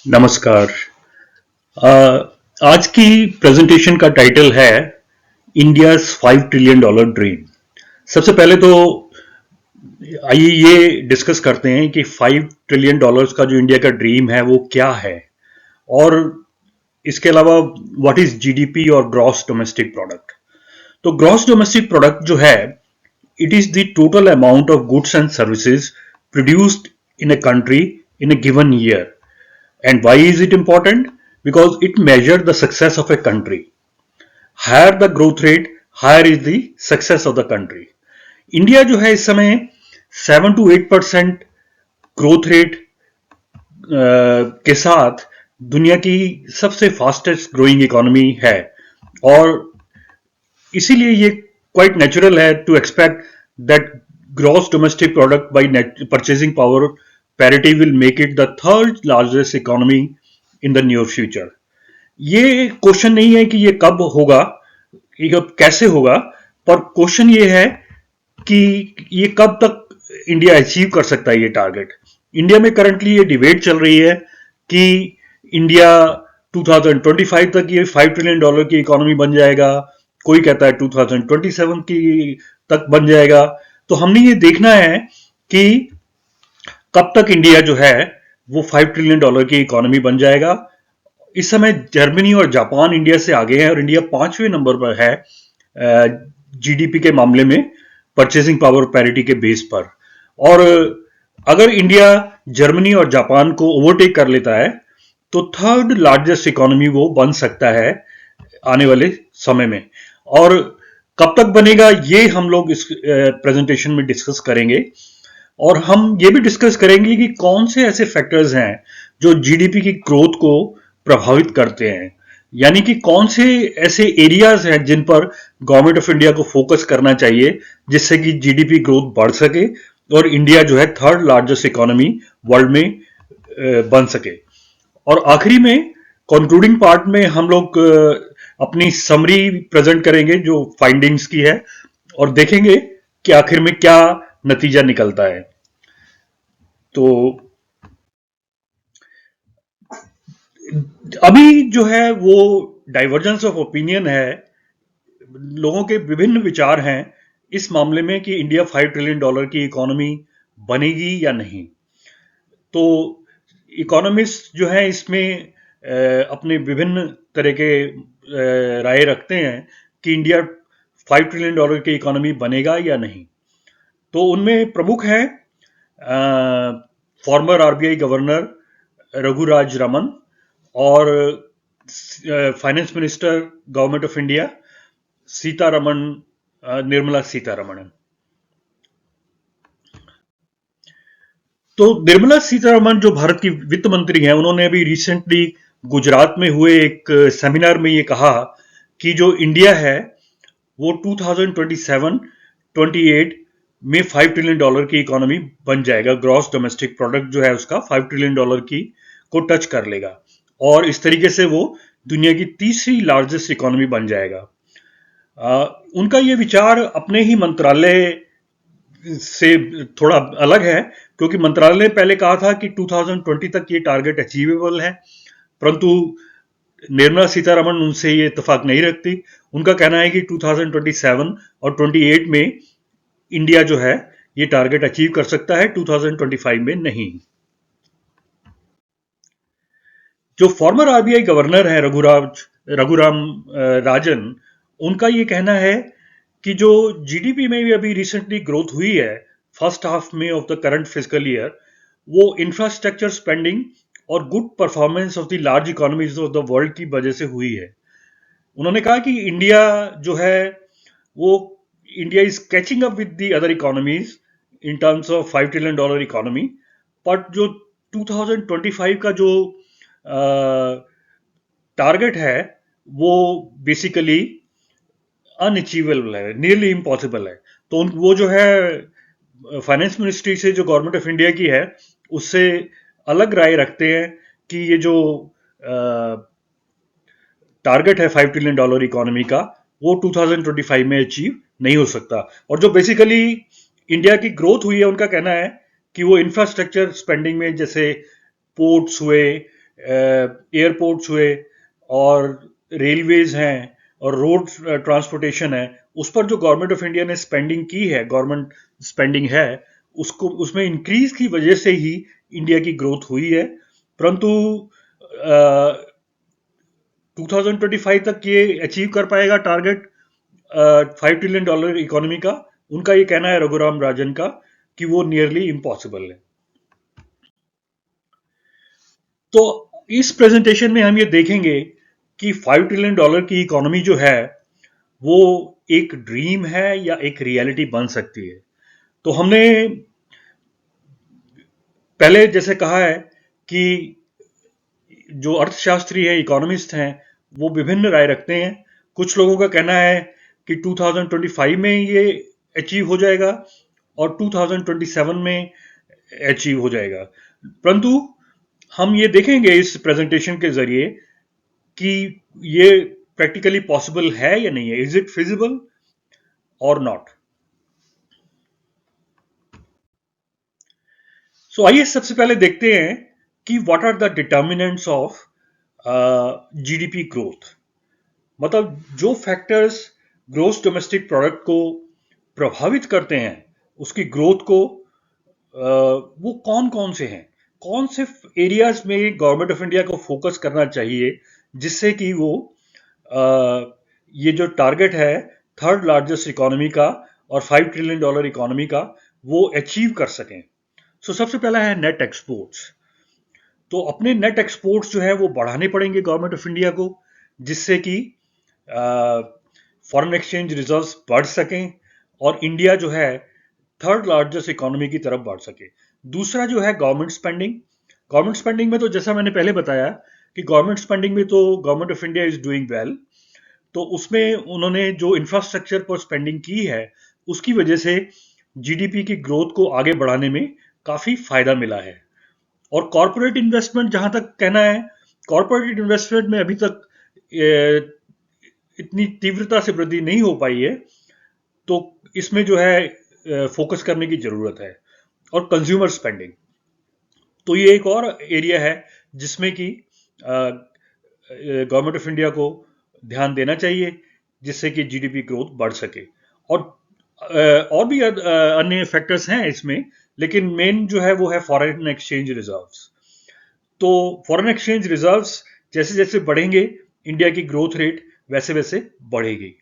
नमस्कार। आज की प्रेजेंटेशन का टाइटल है इंडियाज $5 ट्रिलियन ड्रीम। सबसे पहले तो आइए ये डिस्कस करते हैं कि $5 ट्रिलियन का जो इंडिया का ड्रीम है वो क्या है, और इसके अलावा व्हाट इज जीडीपी और ग्रॉस डोमेस्टिक प्रोडक्ट। तो ग्रॉस डोमेस्टिक प्रोडक्ट जो है, it is the total amount of goods and services produced in a country in a given year. And why is it important? Because it measures the success of a country. Higher the growth rate, higher is the success of the country. India जो है इस समय 7 to 8% growth rate के साथ दुनिया की सबसे fastest growing economy है, और इसीलिए ये क्वाइट नेचुरल है to expect that gross domestic product by purchasing power parity will make it the third largest economy in the near future. ये क्वेश्चन नहीं है कि ये कब होगा, ये कब कैसे होगा, पर क्वेश्चन ये है कि ये कब तक इंडिया अचीव कर सकता है ये टारगेट. इंडिया में करंटली ये डिबेट चल रही है कि इंडिया 2025 तक ये $5 ट्रिलियन की इकोनॉमी बन जाएगा, कोई कहता है 2027 की तक बन जाएगा. तो हमने ये देखना है कि कब तक इंडिया जो है वो $5 ट्रिलियन की इकोनॉमी बन जाएगा. इस समय जर्मनी और जापान इंडिया से आगे है, और इंडिया 5वें नंबर पर है जीडीपी के मामले में परचेसिंग पावर पैरिटी के बेस पर. और अगर इंडिया जर्मनी और जापान को ओवरटेक कर लेता है तो थर्ड लार्जेस्ट इकोनॉमी वो बन सकता है आने वाले समय में. और कब तक बनेगा ये हम लोग इस प्रेजेंटेशन में डिस्कस करेंगे, और हम ये भी डिस्कस करेंगे कि कौन से ऐसे फैक्टर्स हैं जो जीडीपी की ग्रोथ को प्रभावित करते हैं, यानी कि कौन से ऐसे एरियाज हैं जिन पर गवर्नमेंट ऑफ इंडिया को फोकस करना चाहिए जिससे कि जीडीपी ग्रोथ बढ़ सके और इंडिया जो है थर्ड लार्जेस्ट इकोनॉमी वर्ल्ड में बन सके. और आखिरी में कंक्लूडिंग पार्ट में हम लोग अपनी समरी प्रेजेंट करेंगे जो फाइंडिंग्स की है, और देखेंगे कि आखिर में क्या नतीजा निकलता है. तो अभी जो है वो डाइवर्जेंस ऑफ ओपिनियन है, लोगों के विभिन्न विचार हैं इस मामले में कि इंडिया $5 ट्रिलियन की इकोनॉमी बनेगी या नहीं. तो इकोनॉमिस्ट जो है इसमें अपने विभिन्न तरह के राय रखते हैं कि इंडिया $5 ट्रिलियन की इकोनॉमी बनेगा या नहीं. तो उनमें प्रमुख है former RBI governor Raghuraj Raman और finance minister government of India Nirmala Sitharaman. तो निर्मला सीतारमण जो भारत की वित्त मंत्री हैं, उन्होंने अभी रिसेंटली गुजरात में हुए एक सेमिनार में ये कहा कि जो इंडिया है वो 2027-28 में $5 ट्रिलियन की इकोनॉमी बन जाएगा. ग्रॉस डोमेस्टिक प्रोडक्ट जो है उसका $5 ट्रिलियन की को टच कर लेगा, और इस तरीके से वो दुनिया की तीसरी लार्जेस्ट इकोनॉमी बन जाएगा. उनका ये विचार अपने ही मंत्रालय से थोड़ा अलग है, क्योंकि मंत्रालय ने पहले कहा था कि 2020 तक ये टारगेट अचीवेबल है, परंतु निर्मला सीतारमण उनसे ये इत्तेफाक नहीं रखती. उनका कहना है कि 2027 और 28 में इंडिया जो है ये टारगेट अचीव कर सकता है, 2025 में नहीं. जो फॉर्मर आरबीआई गवर्नर है रघुराम राजन, उनका ये कहना है कि जो जीडीपी में भी अभी रिसेंटली ग्रोथ हुई है फर्स्ट हाफ में of the current physical year, वो इंफ्रास्ट्रक्चर स्पेंडिंग और good performance of the large economies of the world की वजह से हुई है. उन्होंने कहा कि इंडिया जो है वो India is catching up with the other economies in terms of $5 trillion economy, but जो 2025 का जो टारगेट है वो बेसिकली अनअचीवेबल है, नियरली इम्पॉसिबल है. तो वो जो है फाइनेंस मिनिस्ट्री से जो गवर्नमेंट ऑफ इंडिया की है उससे अलग राय रखते हैं कि ये जो टारगेट है $5 ट्रिलियन इकोनॉमी का वो 2025 में अचीव नहीं हो सकता. और जो बेसिकली इंडिया की ग्रोथ हुई है, उनका कहना है कि वो इंफ्रास्ट्रक्चर स्पेंडिंग में, जैसे पोर्ट्स हुए, एयरपोर्ट्स हुए और रेलवेज हैं और रोड ट्रांसपोर्टेशन है, उस पर जो गवर्नमेंट ऑफ इंडिया ने स्पेंडिंग की है, गवर्नमेंट स्पेंडिंग है, उसको उसमें इंक्रीज की वजह से ही इंडिया की ग्रोथ हुई है। परंतु 2025 तक ये अचीव कर पाएगा टारगेट $5 ट्रिलियन इकोनॉमी का? उनका ये कहना है, रघुराम राजन का, कि वो नियरली इम्पॉसिबल है। तो इस प्रेजेंटेशन में हम ये देखेंगे कि $5 ट्रिलियन की इकोनॉमी जो है वो एक ड्रीम है या एक रियलिटी बन सकती है। तो हमने पहले जैसे कहा है कि जो अर्थशास्त्री है, इकोनॉमिस्ट हैं, वो विभिन्न राय रखते हैं। कुछ लोगों का कहना है कि 2025 में ये अचीव हो जाएगा और 2027 में अचीव हो जाएगा। परंतु हम ये देखेंगे इस प्रेजेंटेशन के जरिए कि ये प्रैक्टिकली पॉसिबल है या नहीं है। इज इट फिजिबल और नॉट? सो आइए सबसे पहले देखते हैं कि what are the determinants of GDP growth. मतलब जो फैक्टर्स ग्रोस डोमेस्टिक प्रोडक्ट को प्रभावित करते हैं, उसकी ग्रोथ को, वो कौन कौन से हैं? कौन से एरियाज में गवर्नमेंट ऑफ इंडिया को फोकस करना चाहिए जिससे कि वो ये जो टारगेट है थर्ड लार्जेस्ट इकोनॉमी का और $5 ट्रिलियन इकोनॉमी का, वो अचीव कर सकें। सो सबसे पहला है नेट एक्सपोर्ट्स। तो अपने नेट एक्सपोर्ट्स जो है वो बढ़ाने पड़ेंगे गवर्नमेंट ऑफ इंडिया को, जिससे कि फॉरेन एक्सचेंज रिजर्व्स बढ़ सकें और इंडिया जो है थर्ड लार्जेस्ट इकोनॉमी की तरफ बढ़ सके। दूसरा जो है गवर्नमेंट स्पेंडिंग। गवर्नमेंट स्पेंडिंग में तो जैसा मैंने पहले बताया कि गवर्नमेंट स्पेंडिंग में तो government of India is doing well. तो उसमें उन्होंने जो इंफ्रास्ट्रक्चर पर स्पेंडिंग की है, उसकी वजह से जीडीपी की ग्रोथ को आगे बढ़ाने में काफी फायदा मिला है। और कॉरपोरेट इन्वेस्टमेंट, जहां तक कहना है, कॉरपोरेट इन्वेस्टमेंट में अभी तक इतनी तीव्रता से वृद्धि नहीं हो पाई है। तो इसमें जो है फोकस करने की जरूरत है। और कंज्यूमर स्पेंडिंग, तो ये एक और एरिया है जिसमें कि गवर्नमेंट ऑफ इंडिया को ध्यान देना चाहिए, जिससे कि जीडीपी ग्रोथ बढ़ सके। और और भी अन्य फैक्टर्स हैं इसमें, लेकिन मेन जो है वो है फॉरेन एक्सचेंज रिजर्व्स। तो फॉरेन एक्सचेंज रिजर्व्स जैसे जैसे बढ़ेंगे, इंडिया की ग्रोथ रेट वैसे वैसे बढ़ेगी।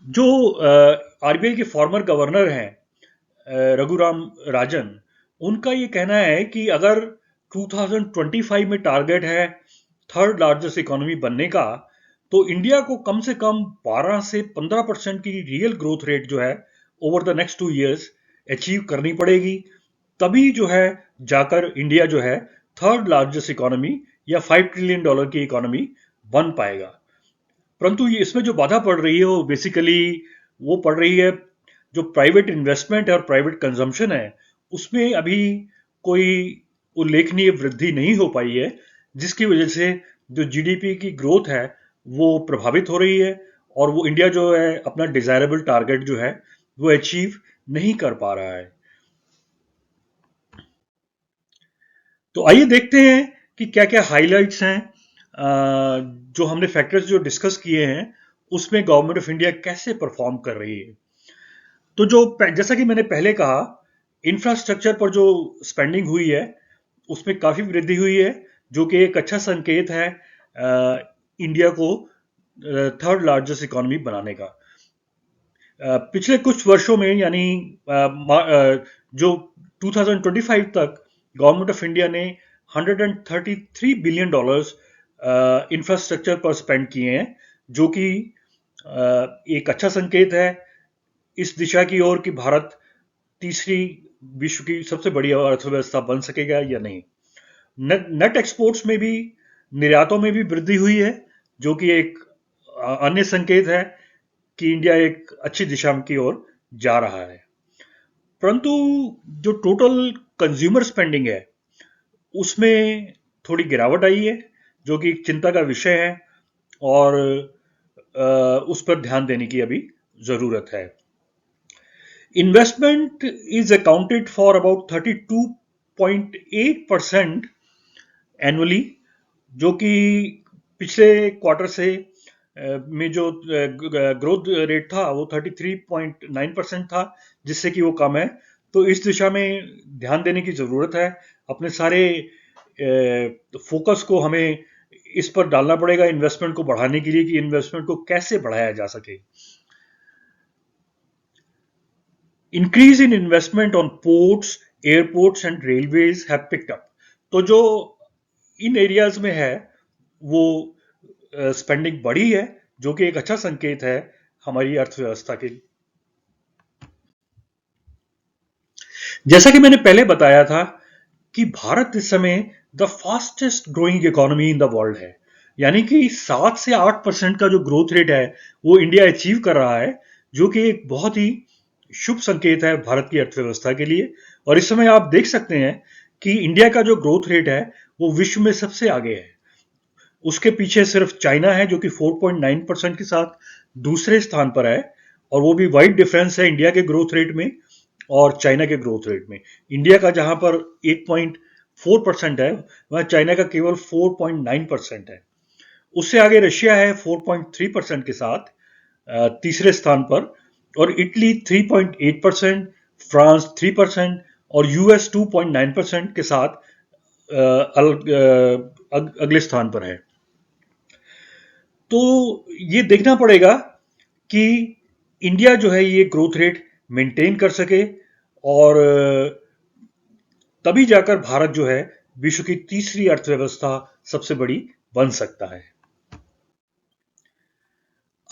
जो आरबीआई के फॉर्मर गवर्नर हैं रघुराम राजन, उनका ये कहना है कि अगर 2025 में टारगेट है थर्ड लार्जेस्ट इकोनॉमी बनने का, तो इंडिया को कम से कम 12 से 15% की रियल ग्रोथ रेट जो है over the next 2 years achieve करनी पड़ेगी। तभी जो है जाकर इंडिया जो है थर्ड लार्जेस्ट इकोनॉमी या $5 ट्रिलियन की इकोनॉमी बन पाएगा। परंतु ये इसमें जो बाधा पड़ रही है वो बेसिकली वो पड़ रही है, जो प्राइवेट इन्वेस्टमेंट है और प्राइवेट कंजम्पशन है, उसमें अभी कोई उल्लेखनीय वृद्धि नहीं हो पाई है, जिसकी वजह से जो जीडीपी की ग्रोथ है वो प्रभावित हो रही है और वो इंडिया जो है अपना डिजायरेबल टारगेट जो है वो अचीव नहीं कर पा रहा है। तो आइए देखते हैं कि क्या क्या हाइलाइट्स हैं जो हमने फैक्टर्स जो डिस्कस किए हैं उसमें गवर्नमेंट ऑफ इंडिया कैसे परफॉर्म कर रही है। तो जो जैसा कि मैंने पहले कहा, इंफ्रास्ट्रक्चर पर जो स्पेंडिंग हुई है उसमें काफी वृद्धि हुई है, जो कि एक अच्छा संकेत है इंडिया को थर्ड लार्जेस्ट इकोनॉमी बनाने का। पिछले कुछ वर्षों में यानी जो 2025 तक गवर्नमेंट ऑफ इंडिया ने $133 बिलियन इंफ्रास्ट्रक्चर पर स्पेंड किए हैं, जो कि एक अच्छा संकेत है इस दिशा की ओर कि भारत तीसरी विश्व की सबसे बड़ी अर्थव्यवस्था बन सकेगा या नहीं। नेट एक्सपोर्ट्स में भी, निर्यातों में भी वृद्धि हुई है, जो कि एक अन्य संकेत है कि इंडिया एक अच्छी दिशा की ओर जा रहा है। परंतु जो टोटल कंज्यूमर स्पेंडिंग है उसमें थोड़ी गिरावट आई है, जो कि एक चिंता का विषय है और उस पर ध्यान देने की अभी जरूरत है। Investment is accounted for about 32.8% annually जो कि पिछले क्वार्टर से में जो ग्रोथ रेट था वो 33.9% था, जिससे कि वो कम है। तो इस दिशा में ध्यान देने की ज़रूरत है। अपने सारे फोकस को हमें इस पर डालना पड़ेगा इन्वेस्टमेंट को बढ़ाने के लिए, कि इन्वेस्टमेंट को कैसे बढ़ाया जा सके। Increase in investment on ports, airports and railways have picked up. तो जो इन एरियाज में है वो स्पेंडिंग बढ़ी है, जो कि एक अच्छा संकेत है हमारी अर्थव्यवस्था के लिए। जैसा कि मैंने पहले बताया था कि भारत इस समय the fastest growing economy in the world है, यानी कि 7 से 8% का जो ग्रोथ रेट है वो इंडिया अचीव कर रहा है, जो कि एक बहुत ही शुभ संकेत है भारत की अर्थव्यवस्था के लिए। और इस समय आप देख सकते हैं कि इंडिया का जो ग्रोथ रेट है वो विश्व में सबसे आगे है। उसके पीछे सिर्फ चाइना है जो कि 4.9% के साथ दूसरे स्थान पर है, और वो भी वाइड डिफरेंस है इंडिया के ग्रोथ रेट में और चाइना के ग्रोथ रेट में। इंडिया का जहां पर 8.4% है, वहां चाइना का केवल 4.9% है। उससे आगे रशिया है 4.3% के साथ तीसरे स्थान पर, और इटली 3.8%, फ्रांस 3% और यूएस 2.9% के साथ अगले स्थान पर है। तो ये देखना पड़ेगा कि इंडिया जो है ये ग्रोथ रेट मेंटेन कर सके, और तभी जाकर भारत जो है विश्व की तीसरी अर्थव्यवस्था सबसे बड़ी बन सकता है।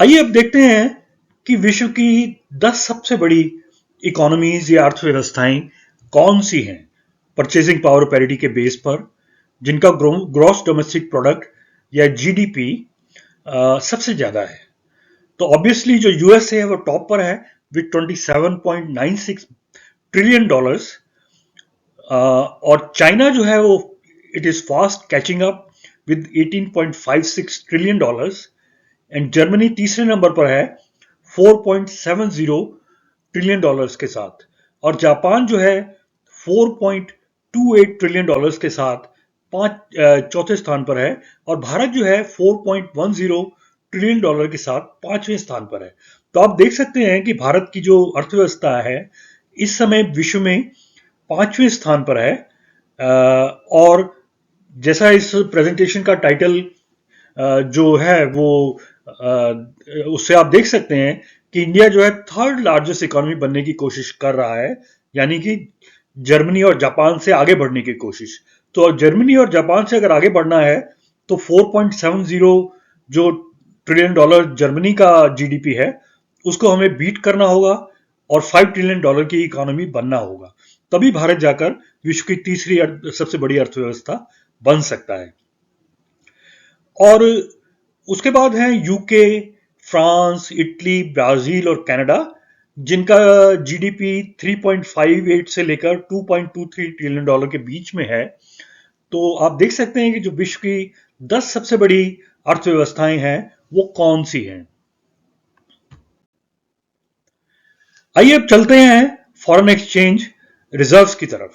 आइए अब देखते हैं कि विश्व की 10 सबसे बड़ी इकोनॉमीज या अर्थव्यवस्थाएं कौन सी हैं परचेजिंग पावर पैरिटी के बेस पर, जिनका ग्रॉस डोमेस्टिक प्रोडक्ट या जीडीपी सबसे ज्यादा है। तो ऑब्वियसली जो यूएस है वो टॉप पर है विद 27.96 ट्रिलियन डॉलर्स, और चाइना जो है वो it is fast catching up with 18.56 trillion dollars, and Germany तीसरे नंबर पर है 4.70 ट्रिलियन डॉलर्स के साथ, और जापान जो है 4.28 ट्रिलियन डॉलर्स के साथ चौथे स्थान पर है, और भारत जो है 4.10 ट्रिलियन डॉलर के साथ पांचवें स्थान पर है। तो आप देख सकते हैं कि भारत की जो अर्थव्यवस्था है इस समय विश्व में पांचवें स्थान पर है। और जैसा इस प्रेजेंटेशन का टाइटल जो है वो उससे आप देख सकते हैं कि इंडिया जो है थर्ड लार्जेस्ट इकोनॉमी बनने की कोशिश कर रहा है, यानी कि जर्मनी और जापान से आगे बढ़ने की कोशिश। तो जर्मनी और जापान से अगर आगे बढ़ना है तो 4.70 जो ट्रिलियन डॉलर जर्मनी का जीडीपी है उसको हमें बीट करना होगा, और 5 ट्रिलियन डॉलर की इकोनॉमी बनना होगा, तभी भारत जाकर विश्व की तीसरी सबसे बड़ी अर्थव्यवस्था बन सकता है। और उसके बाद हैं यूके, फ्रांस, इटली, ब्राजील और कनाडा, जिनका जीडीपी 3.58 से लेकर 2.23 ट्रिलियन डॉलर के बीच में है। तो आप देख सकते हैं कि जो विश्व की 10 सबसे बड़ी अर्थव्यवस्थाएं हैं वो कौन सी हैं। आइए अब चलते हैं फॉरेन एक्सचेंज रिजर्व्स की तरफ,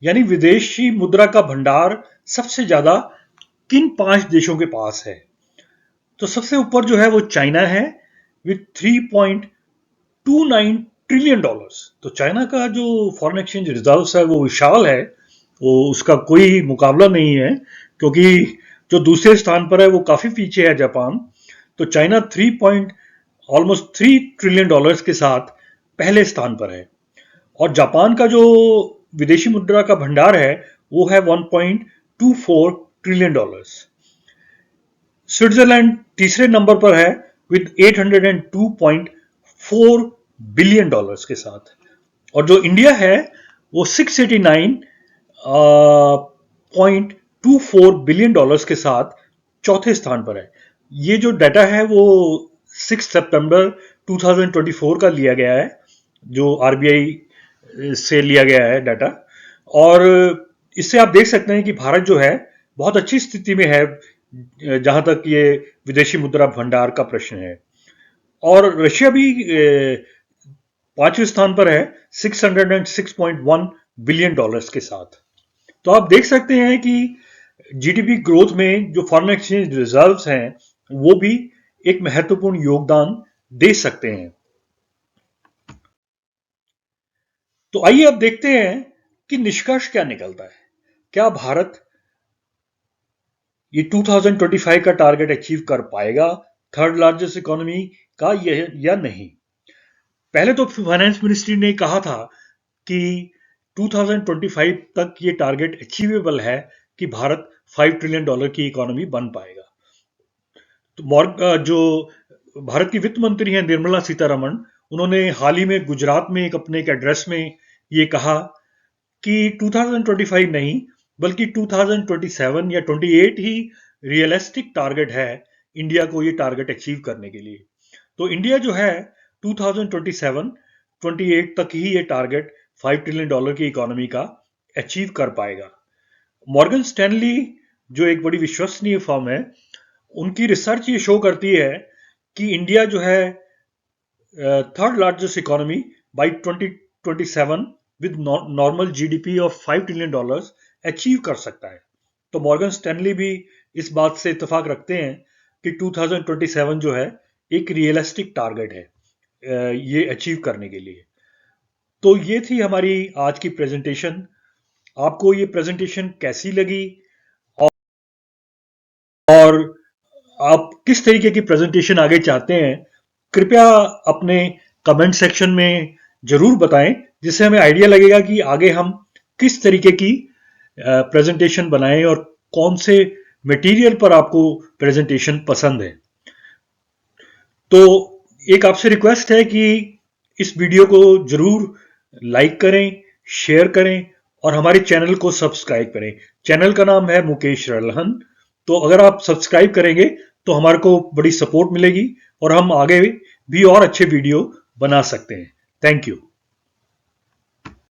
यानी विदेशी मुद्रा का भंडार सबसे ज्यादा किन 5 देशों के पास है। तो सबसे ऊपर जो है वो चाइना है विथ 3.29 ट्रिलियन डॉलर्स। तो चाइना का जो फॉरेन एक्सचेंज रिजर्व्स है वो विशाल है, वो उसका कोई मुकाबला नहीं है, क्योंकि जो दूसरे स्थान पर है वो काफी पीछे है जापान। तो चाइना 3 ट्रिलियन डॉलर्स के साथ पहले स्थान पर है, और जापान का जो विदेशी मुद्रा का भंडार है वो है 1.24 ट्रिलियन डॉलर्स। स्विट्जरलैंड तीसरे नंबर पर है विद 802.4 बिलियन डॉलर्स के साथ, और जो इंडिया है वो 689.24 बिलियन डॉलर्स के साथ चौथे स्थान पर है। ये जो डाटा है वो 6 सितंबर 2024 का लिया गया है, जो आरबीआई से लिया गया है डाटा। और इससे आप देख सकते हैं कि भारत जो है बहुत अच्छी स्थिति में है जहां तक ये विदेशी मुद्रा भंडार का प्रश्न है। और रशिया भी पांचवें स्थान पर है 606.1 बिलियन डॉलर्स के साथ। तो आप देख सकते हैं कि जीडीपी ग्रोथ में जो फॉरेन एक्सचेंज रिजर्व्स हैं वो भी एक महत्वपूर्ण योगदान दे सकते हैं। तो आइए अब देखते हैं कि निष्कर्ष क्या निकलता है। क्या भारत ये 2025 का टारगेट अचीव कर पाएगा, थर्ड लार्जेस्ट इकोनॉमी का, या नहीं? पहले तो फाइनेंस मिनिस्ट्री ने कहा था कि 2025 तक ये टारगेट अचीवेबल है कि भारत $5 ट्रिलियन की इकोनॉमी बन पाएगा। तो जो भारत की वित्त मंत्री हैं निर्मला सीतारमण, उन्होंने हाल ही में गुजरात में अपने एक एड्रेस में ये कहा कि 2025 नहीं बल्कि 2027 या 28 ही रियलिस्टिक टारगेट है इंडिया को ये टारगेट अचीव करने के लिए। तो इंडिया जो है 2027 28 तक ही ये टारगेट $5 ट्रिलियन की इकोनॉमी का अचीव कर पाएगा। मॉर्गन स्टैनली जो एक बड़ी विश्वसनीय फर्म है, उनकी रिसर्च ये शो करती है कि इंडिया जो है third largest economy bye 2027 with normal GDP of $5 trillion achieve कर सकता है। तो मॉर्गन स्टैनली भी इस बात से इत्तेफाक रखते हैं कि 2027 जो है एक रियलिस्टिक टारगेट है ये अचीव करने के लिए। तो ये थी हमारी आज की प्रेजेंटेशन। आपको ये प्रेजेंटेशन कैसी लगी और आप किस तरीके की प्रेजेंटेशन आगे चाहते हैं, कृपया अपने कमेंट सेक्शन में जरूर बताएं, जिससे हमें आइडिया लगेगा कि आगे हम किस तरीके की प्रेजेंटेशन बनाएं और कौन से मटेरियल पर आपको प्रेजेंटेशन पसंद है। तो एक आपसे रिक्वेस्ट है कि इस वीडियो को जरूर लाइक करें, शेयर करें और हमारे चैनल को सब्सक्राइब करें। चैनल का नाम है मुकेश रलहन। तो अगर आप सब्सक्राइब करेंगे तो हमारे को बड़ी सपोर्ट मिलेगी और हम आगे भी और अच्छे वीडियो बना सकते हैं। Thank you.